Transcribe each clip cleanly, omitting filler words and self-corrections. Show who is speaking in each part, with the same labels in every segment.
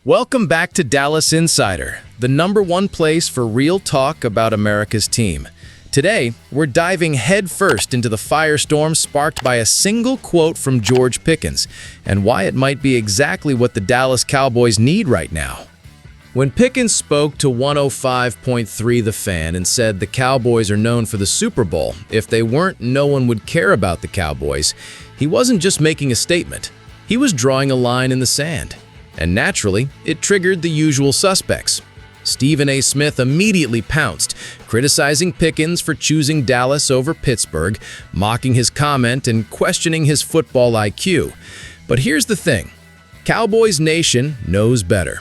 Speaker 1: Welcome back to Dallas Insider, the #1 place for real talk about America's team. Today, we're diving headfirst into the firestorm sparked by a single quote from George Pickens and why it might be exactly what the Dallas Cowboys need right now. When Pickens spoke to 105.3 The Fan and said the Cowboys are known for the Super Bowl, if they weren't, no one would care about the Cowboys, he wasn't just making a statement. He was drawing a line in the sand. And naturally, it triggered the usual suspects. Stephen A. Smith immediately pounced, criticizing Pickens for choosing Dallas over Pittsburgh, mocking his comment and questioning his football IQ. But here's the thing. Cowboys Nation knows better.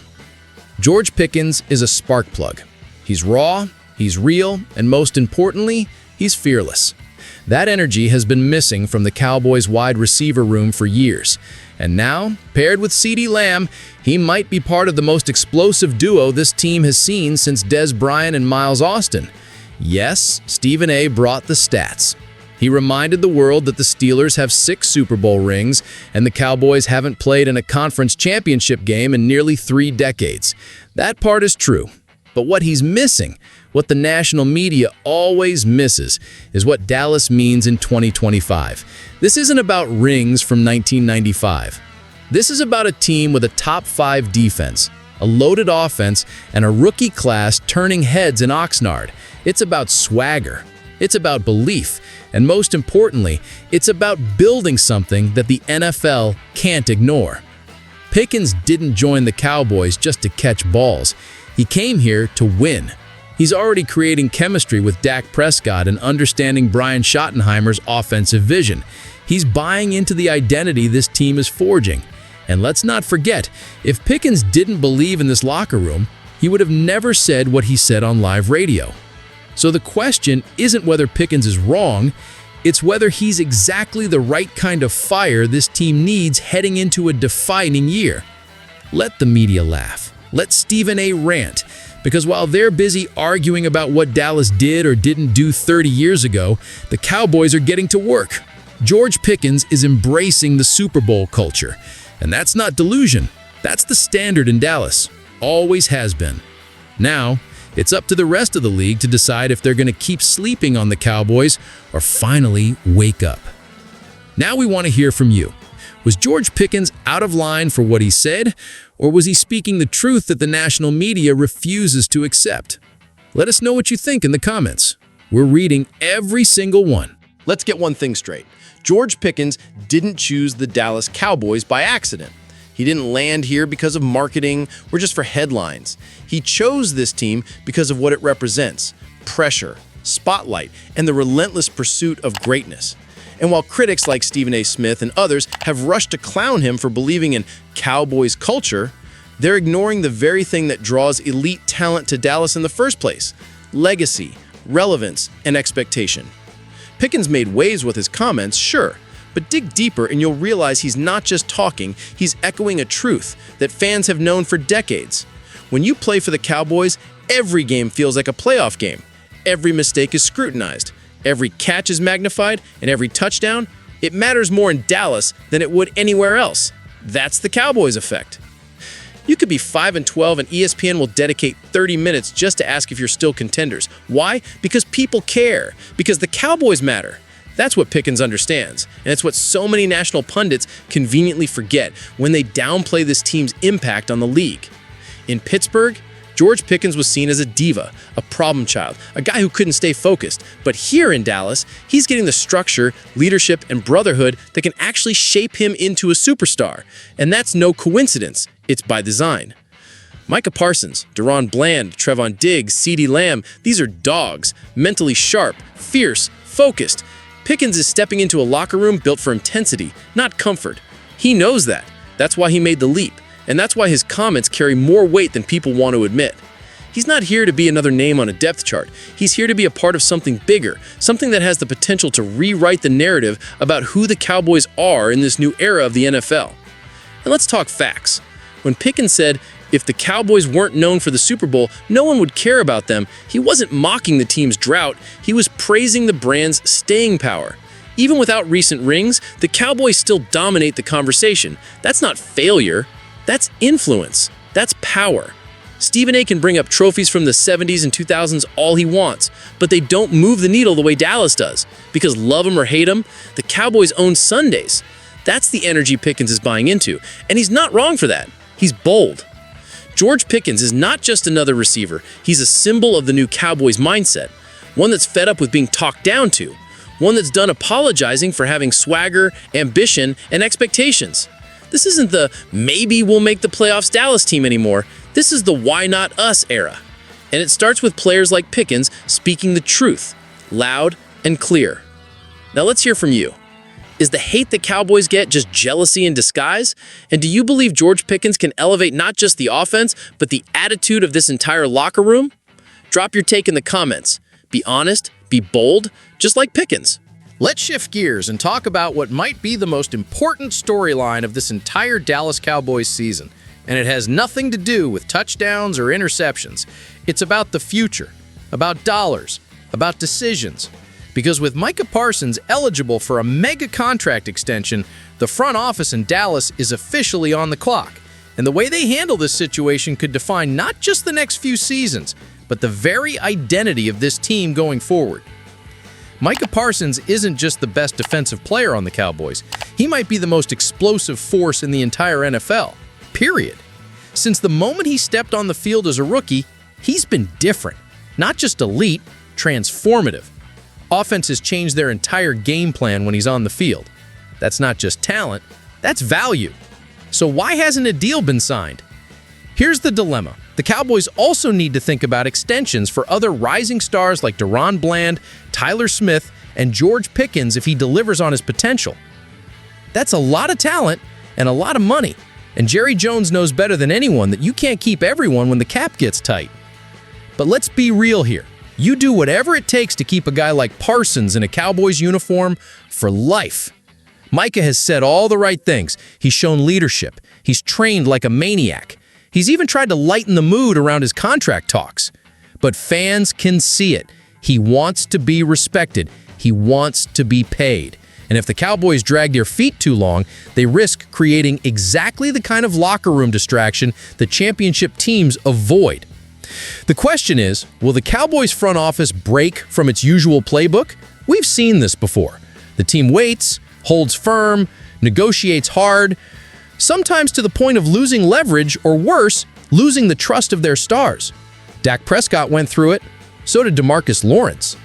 Speaker 1: George Pickens is a spark plug. He's raw, he's real, and most importantly, he's fearless. That energy has been missing from the Cowboys' wide receiver room for years. And now, paired with CeeDee Lamb, he might be part of the most explosive duo this team has seen since Des Bryant and Miles Austin. Yes, Stephen A. brought the stats. He reminded the world that the Steelers have 6 Super Bowl rings and the Cowboys haven't played in a conference championship game in nearly 3 decades. That part is true. But what he's missing, what the national media always misses, is what Dallas means in 2025. This isn't about rings from 1995. This is about a team with a top 5 defense, a loaded offense, and a rookie class turning heads in Oxnard. It's about swagger. It's about belief. And most importantly, it's about building something that the NFL can't ignore. Pickens didn't join the Cowboys just to catch balls. He came here to win. He's already creating chemistry with Dak Prescott and understanding Brian Schottenheimer's offensive vision. He's buying into the identity this team is forging. And let's not forget, if Pickens didn't believe in this locker room, he would have never said what he said on live radio. So the question isn't whether Pickens is wrong, it's whether he's exactly the right kind of fire this team needs heading into a defining year. Let the media laugh. Let Stephen A. rant. Because while they're busy arguing about what Dallas did or didn't do 30 years ago, the Cowboys are getting to work. George Pickens is embracing the Super Bowl culture. And that's not delusion. That's the standard in Dallas. Always has been. Now, it's up to the rest of the league to decide if they're going to keep sleeping on the Cowboys or finally wake up. Now we want to hear from you. Was George Pickens out of line for what he said, or was he speaking the truth that the national media refuses to accept? Let us know what you think in the comments. We're reading every single one.
Speaker 2: Let's get one thing straight. George Pickens didn't choose the Dallas Cowboys by accident. He didn't land here because of marketing or just for headlines. He chose this team because of what it represents: pressure, spotlight, and the relentless pursuit of greatness. And while critics like Stephen A. Smith and others have rushed to clown him for believing in Cowboys culture, they're ignoring the very thing that draws elite talent to Dallas in the first place: legacy, relevance, and expectation. Pickens made waves with his comments, sure, but dig deeper and you'll realize he's not just talking, he's echoing a truth that fans have known for decades. When you play for the Cowboys, every game feels like a playoff game. Every mistake is scrutinized. Every catch is magnified, and every touchdown, it matters more in Dallas than it would anywhere else. That's the Cowboys effect. You could be 5-12 and ESPN will dedicate 30 minutes just to ask if you're still contenders. Why? Because people care. Because the Cowboys matter. That's what Pickens understands, and it's what so many national pundits conveniently forget when they downplay this team's impact on the league. In Pittsburgh, George Pickens was seen as a diva, a problem child, a guy who couldn't stay focused. But here in Dallas, he's getting the structure, leadership, and brotherhood that can actually shape him into a superstar. And that's no coincidence. It's by design. Micah Parsons, Deron Bland, Trevon Diggs, CeeDee Lamb, these are dogs, mentally sharp, fierce, focused. Pickens is stepping into a locker room built for intensity, not comfort. He knows that. That's why he made the leap. And that's why his comments carry more weight than people want to admit. He's not here to be another name on a depth chart. He's here to be a part of something bigger, something that has the potential to rewrite the narrative about who the Cowboys are in this new era of the NFL. And let's talk facts. When Pickens said, if the Cowboys weren't known for the Super Bowl, no one would care about them, he wasn't mocking the team's drought, he was praising the brand's staying power. Even without recent rings, the Cowboys still dominate the conversation. That's not failure, that's influence. That's power. Stephen A. can bring up trophies from the 70s and 2000s all he wants, but they don't move the needle the way Dallas does. Because love him or hate him, the Cowboys own Sundays. That's the energy Pickens is buying into, and he's not wrong for that. He's bold. George Pickens is not just another receiver, he's a symbol of the new Cowboys mindset. One that's fed up with being talked down to. One that's done apologizing for having swagger, ambition, and expectations. This isn't the maybe we'll make the playoffs Dallas team anymore. This is the why not us era. And it starts with players like Pickens speaking the truth, loud and clear. Now let's hear from you. Is the hate the Cowboys get just jealousy in disguise? And do you believe George Pickens can elevate not just the offense, but the attitude of this entire locker room? Drop your take in the comments. Be honest, be bold, just like Pickens.
Speaker 1: Let's shift gears and talk about what might be the most important storyline of this entire Dallas Cowboys season. And it has nothing to do with touchdowns or interceptions. It's about the future, about dollars, about decisions. Because with Micah Parsons eligible for a mega contract extension, the front office in Dallas is officially on the clock. And the way they handle this situation could define not just the next few seasons, but the very identity of this team going forward. Micah Parsons isn't just the best defensive player on the Cowboys. He might be the most explosive force in the entire NFL. Period. Since the moment he stepped on the field as a rookie, he's been different. Not just elite, transformative. Offenses change their entire game plan when he's on the field. That's not just talent, that's value. So why hasn't a deal been signed? Here's the dilemma. The Cowboys also need to think about extensions for other rising stars like Deron Bland, Tyler Smith, and George Pickens if he delivers on his potential. That's a lot of talent and a lot of money. And Jerry Jones knows better than anyone that you can't keep everyone when the cap gets tight. But let's be real here. You do whatever it takes to keep a guy like Parsons in a Cowboys uniform for life. Micah has said all the right things. He's shown leadership. He's trained like a maniac. He's even tried to lighten the mood around his contract talks. But fans can see it. He wants to be respected. He wants to be paid. And if the Cowboys drag their feet too long, they risk creating exactly the kind of locker room distraction the championship teams avoid. The question is, will the Cowboys front office break from its usual playbook? We've seen this before. The team waits, holds firm, negotiates hard, sometimes to the point of losing leverage or worse, losing the trust of their stars. Dak Prescott went through it, so did DeMarcus Lawrence.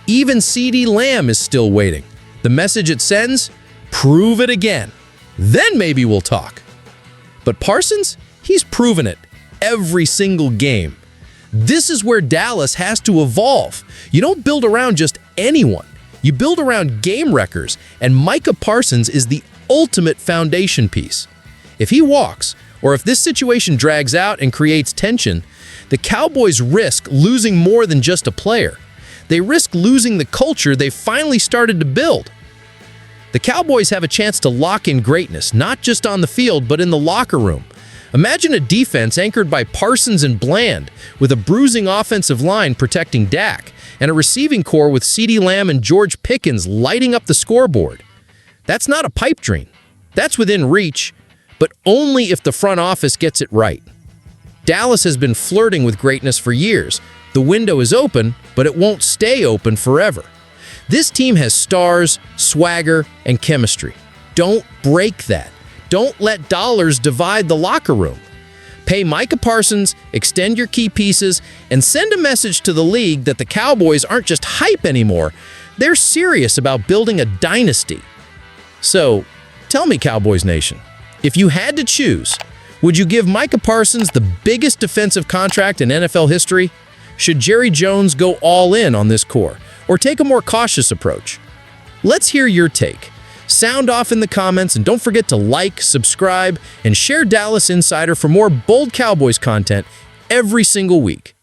Speaker 1: Even CeeDee Lamb is still waiting. The message it sends? Prove it again. Then maybe we'll talk. But Parsons? He's proven it every single game. This is where Dallas has to evolve. You don't build around just anyone. You build around game wreckers, and Micah Parsons is the ultimate foundation piece. If he walks, or if this situation drags out and creates tension, the Cowboys risk losing more than just a player. They risk losing the culture they've finally started to build. The Cowboys have a chance to lock in greatness, not just on the field, but in the locker room. Imagine a defense anchored by Parsons and Bland, with a bruising offensive line protecting Dak, and a receiving core with CeeDee Lamb and George Pickens lighting up the scoreboard. That's not a pipe dream. That's within reach, but only if the front office gets it right. Dallas has been flirting with greatness for years. The window is open, but it won't stay open forever. This team has stars, swagger, and chemistry. Don't break that. Don't let dollars divide the locker room. Pay Micah Parsons, extend your key pieces, and send a message to the league that the Cowboys aren't just hype anymore. They're serious about building a dynasty. So, tell me, Cowboys Nation, if you had to choose, would you give Micah Parsons the biggest defensive contract in NFL history? Should Jerry Jones go all in on this core, or take a more cautious approach? Let's hear your take. Sound off in the comments, and don't forget to like, subscribe, and share Dallas Insider for more bold Cowboys content every single week.